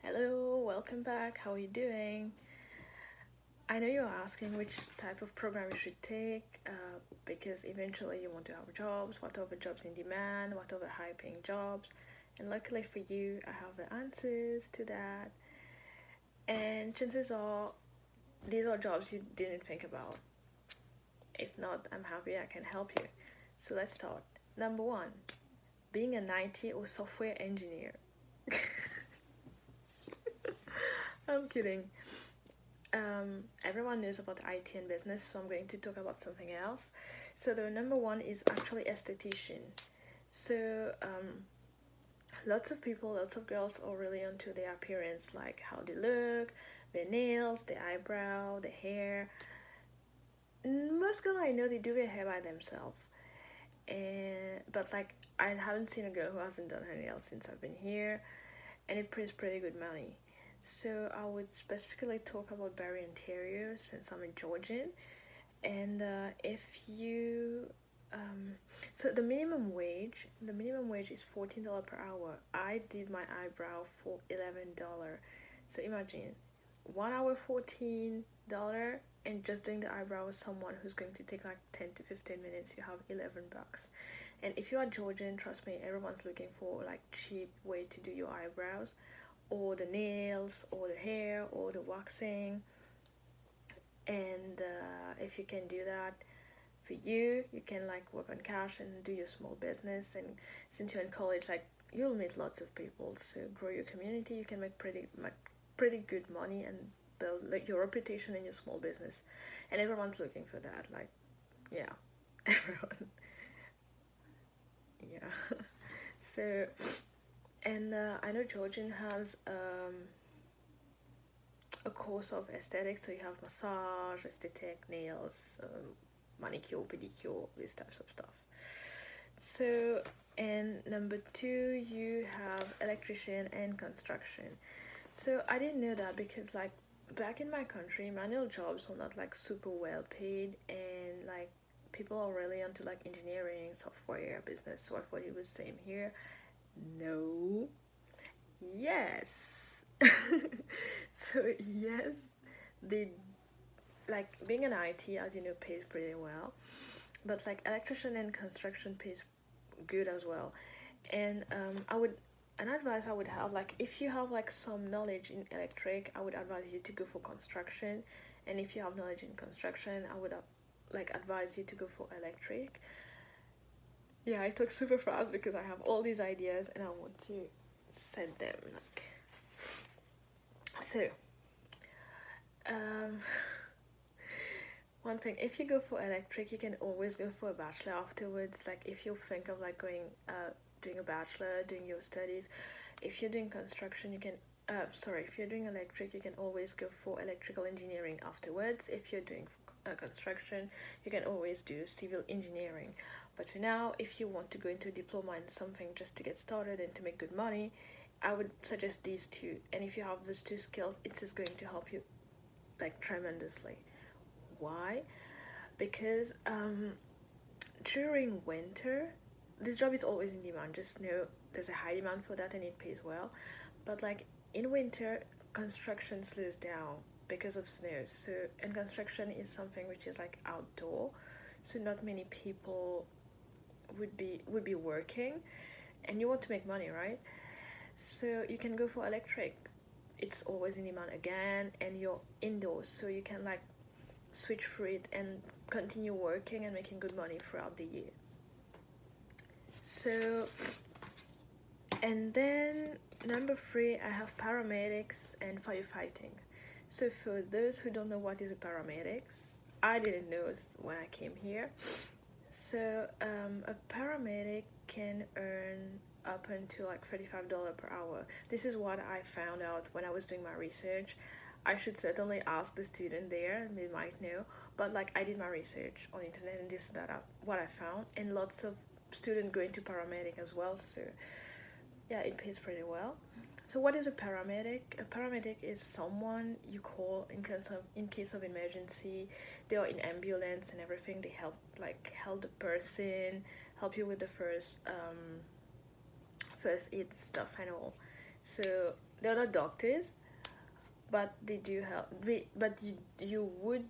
Hello, welcome back. How are you doing? I know you're asking which type of program you should take because eventually you want to have jobs, what are the jobs in demand, what are the high paying jobs. And luckily for you, I have the answers to that. And chances are these are jobs you didn't think about. If not, I'm happy I can help you. So let's start. Number one, being an IT or software engineer. I'm kidding. Everyone knows about IT and business, so I'm going to talk about something else. So the number one is actually esthetician. So lots of people, lots of girls are really into their appearance, like how they look, their nails, their eyebrow, their hair. Most girls I know they do their hair by themselves, and but like I haven't seen a girl who hasn't done her nails since I've been here, and it pays pretty good money. So I would specifically talk about Barrie, Ontario, since I'm a Georgian. And if you, so the minimum wage is $14 per hour. I did my eyebrow for $11. So imagine 1 hour $14, and just doing the eyebrow with someone who's going to take like 10 to 15 minutes, you have $11. And if you are Georgian, trust me, everyone's looking for like cheap way to do your eyebrows or the nails or the hair or the waxing. And if you can do that for you, you can like work on cash and do your small business. And since you're in college, like you'll meet lots of people, so grow your community. You can make pretty good money and build like your reputation in your small business. And everyone's looking for that. Like, yeah, everyone. Yeah. So, and I know Georgian has a course of aesthetics, so you have massage, aesthetic, nails, manicure, pedicure, these types of stuff. So, and number two, you have electrician and construction. So I didn't know that because like back in my country, manual jobs are not like super well paid, and like people are really into like engineering, software, business. So I thought it was same here. No. Yes. So yes, they like being an IT, as you know, pays pretty well. But like electrician and construction pays good as well. And I would an advice I would have, like if you have like some knowledge in electric, I would advise you to go for construction. And if you have knowledge in construction, I would like advise you to go for electric. Yeah, I talk super fast because I have all these ideas and I want to set them like so. Um, One thing, if you go for electric, you can always go for a bachelor afterwards. Like if you think of like going doing a bachelor, doing your studies. If you're doing construction, you can if you're doing electric, you can always go for electrical engineering afterwards. If you're doing construction, you can always do civil engineering. But for now, if you want to go into a diploma in something just to get started and to make good money, I would suggest these two. And if you have those two skills, it is going to help you like tremendously. Why? Because during winter, this job is always in demand. Just know there's a high demand for that and it pays well. But like in winter, construction slows down because of snow. So, and construction is something which is like outdoor, so not many people would be working, and you want to make money, right? So you can go for electric. It's always in demand again, and you're indoors, so you can like switch through it and continue working and making good money throughout the year. So, and then number three, I have paramedics and firefighting. So for those who don't know what is a paramedics, I didn't know when I came here. So a paramedic can earn up until like $35 per hour. This is what I found out when I was doing my research. I should certainly ask the student there, they might know. But like I did my research on internet and this is what I found, and lots of students go into paramedic as well. So yeah, it pays pretty well. So what is a paramedic? A paramedic is someone you call in case of emergency. They are in ambulance and everything. They help the person, help you with the first aid stuff and all. So they're not doctors, but they do help. But you would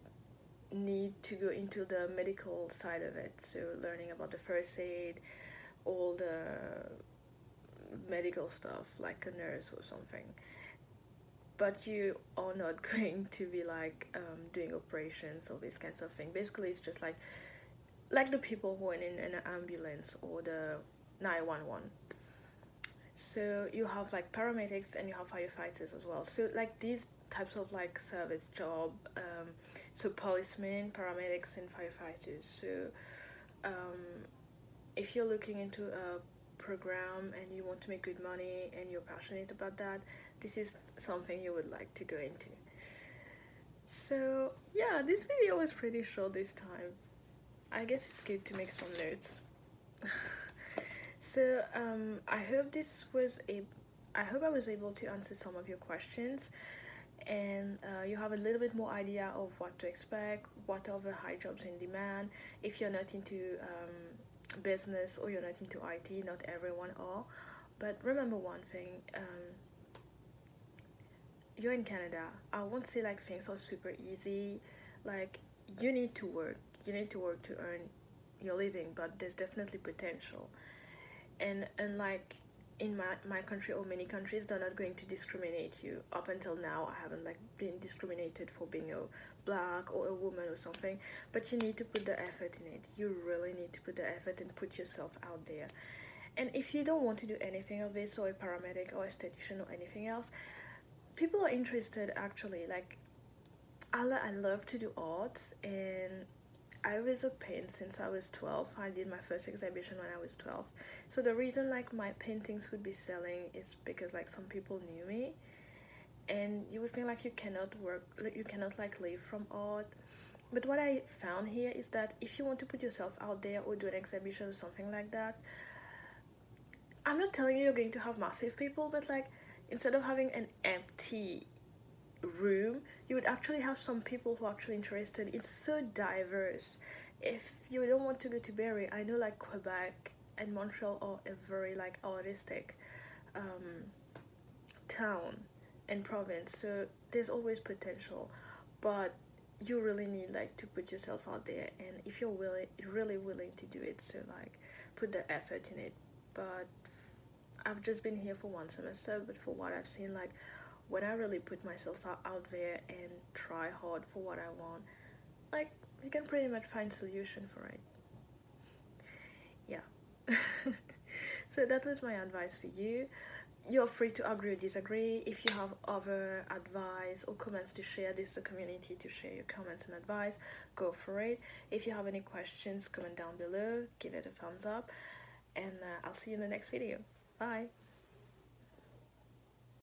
need to go into the medical side of it, so learning about the first aid, all the medical stuff like a nurse or something. But you are not going to be like doing operations or these kinds of things. Basically, it's just like the people who are in an ambulance or the 911. So you have like paramedics and you have firefighters as well. So like these types of like service job, so policemen, paramedics, and firefighters. So um, if you're looking into a program and you want to make good money and you're passionate about that, this is something you would like to go into. So yeah, this video was pretty short this time. I guess it's good to make some notes. So I hope I was able to answer some of your questions, and you have a little bit more idea of what to expect, what are the high jobs in demand. If you're not into business or you're not into IT, not everyone are. But remember one thing, you're in Canada. I won't say like things are super easy. Like you need to work. You need to work to earn your living, but there's definitely potential. And like in my country or many countries, they're not going to discriminate you. Up until now, I haven't like been discriminated for being a black or a woman or something, but you need to put the effort in it. You really need to put the effort and put yourself out there. And if you don't want to do anything of this, or a paramedic or esthetician or anything else, people are interested actually. Like I love to do arts, and I was a paint since I was 12. I did my first exhibition when I was 12. So the reason like my paintings would be selling is because like some people knew me, and you would think like you cannot like live from art. But what I found here is that if you want to put yourself out there or do an exhibition or something like that, I'm not telling you you're going to have massive people, but like instead of having an empty room, you would actually have some people who are actually interested. It's so diverse. If you don't want to go to Barrie, I know like Quebec and Montreal are a very like artistic um, town and province, so there's always potential, but you really need like to put yourself out there, and if you're really willing to do it, so like put the effort in it. But I've just been here for one semester, but for what I've seen, like when I really put myself out there and try hard for what I want, like you can pretty much find solution for it. Yeah. So that was my advice for you. You're free to agree or disagree. If you have other advice or comments to share, this is the community to share your comments and advice. Go for it. If you have any questions, comment down below. Give it a thumbs up. And I'll see you in the next video. Bye.